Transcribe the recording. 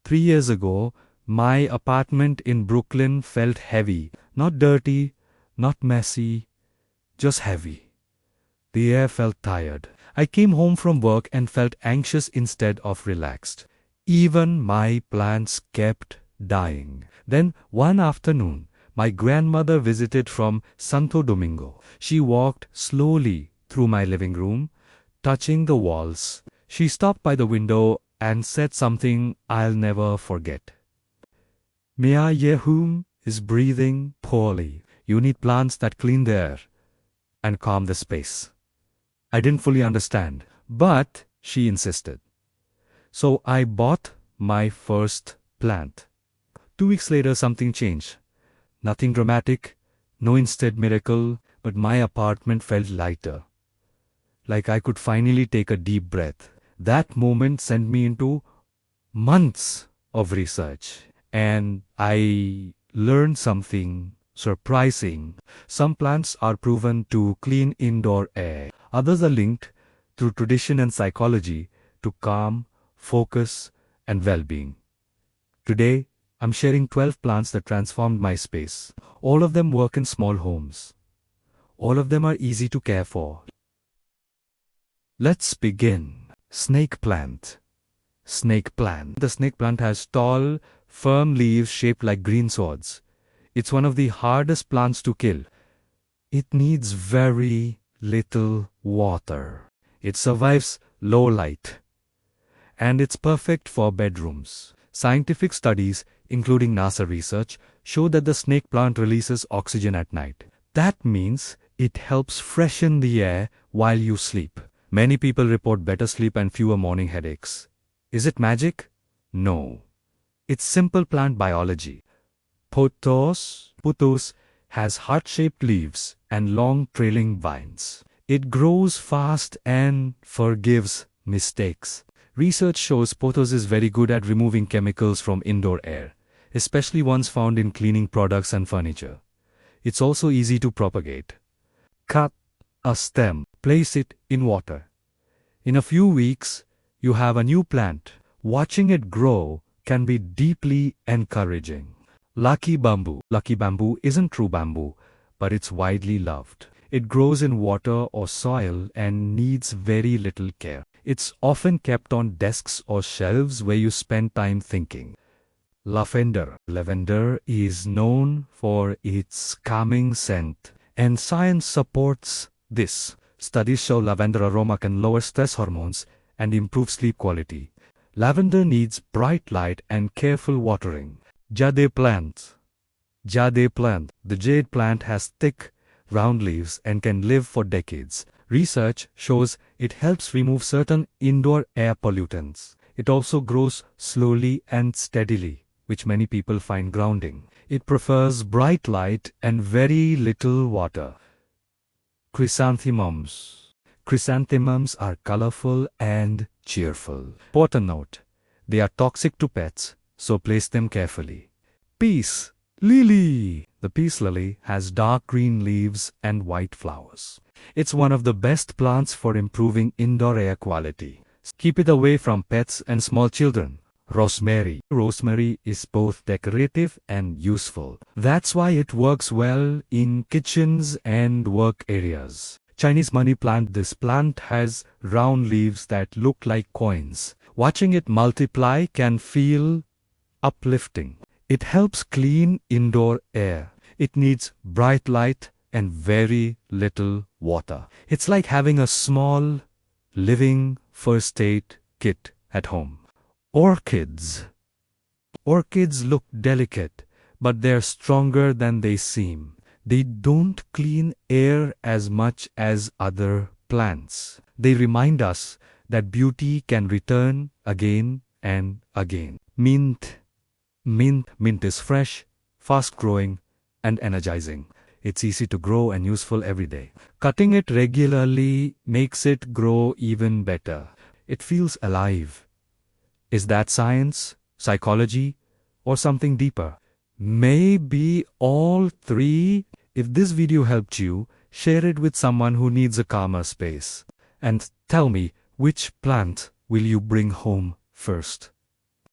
3 years ago, my apartment in Brooklyn felt heavy. Not dirty, not messy, just heavy. The air felt tired. I came home from work and felt anxious instead of relaxed. Even my plants kept dying. Then, one afternoon, my grandmother visited from Santo Domingo. She walked slowly through my living room, touching the walls. She stopped by the window and said something I'll never forget. Mia Yehum is breathing poorly. You need plants that clean the air and calm the space. I didn't fully understand, but she insisted. So I bought my first plant. 2 weeks later, something changed. Nothing dramatic, no instant miracle, but my apartment felt lighter. Like I could finally take a deep breath. That moment sent me into months of research, and I learned something surprising. Some plants are proven to clean indoor air. Others are linked through tradition and psychology to calm, focus, and well-being. Today, I'm sharing 12 plants that transformed my space. All of them work in small homes. All of them are easy to care for. Let's begin. Snake plant. Snake plant. The snake plant has tall, firm leaves shaped like green swords. It's one of the hardest plants to kill. It needs very little water. It survives low light. And it's perfect for bedrooms. Scientific studies, including NASA research, show that the snake plant releases oxygen at night. That means it helps freshen the air while you sleep. Many people report better sleep and fewer morning headaches. Is it magic? No. It's simple plant biology. Pothos has heart-shaped leaves and long trailing vines. It grows fast and forgives mistakes. Research shows pothos is very good at removing chemicals from indoor air, especially ones found in cleaning products and furniture. It's also easy to propagate. Cut a stem, place it in water. In a few weeks, you have a new plant. Watching it grow can be deeply encouraging. Lucky bamboo. Lucky bamboo isn't true bamboo, but it's widely loved. It grows in water or soil and needs very little care. It's often kept on desks or shelves where you spend time thinking. Lavender. Lavender is known for its calming scent, and science supports this. Studies show lavender aroma can lower stress hormones and improve sleep quality. Lavender needs bright light and careful watering. Jade plant. Jade plant. The jade plant has thick, round leaves and can live for decades. Research shows it helps remove certain indoor air pollutants. It also grows slowly and steadily, which many people find grounding. It prefers bright light and very little water. Chrysanthemums. Chrysanthemums are colorful and cheerful. Important note: they are toxic to pets, so place them carefully. Peace lily. The peace lily has dark green leaves and white flowers. It's one of the best plants for improving indoor air quality. Keep it away from pets and small children. Rosemary. Rosemary is both decorative and useful. That's why it works well in kitchens and work areas. Chinese money plant. This plant has round leaves that look like coins. Watching it multiply can feel uplifting. It helps clean indoor air. It needs bright light and very little water. It's like having a small, living first aid kit at home. Orchids. Orchids look delicate, but they're stronger than they seem. They don't clean air as much as other plants. They remind us that beauty can return again and again. Mint. Mint is fresh, fast-growing, and energizing. It's easy to grow and useful every day. Cutting it regularly makes it grow even better. It feels alive. Is that science, psychology, or something deeper? Maybe all three. If this video helped you, share it with someone who needs a calmer space. And tell me, which plant will you bring home first?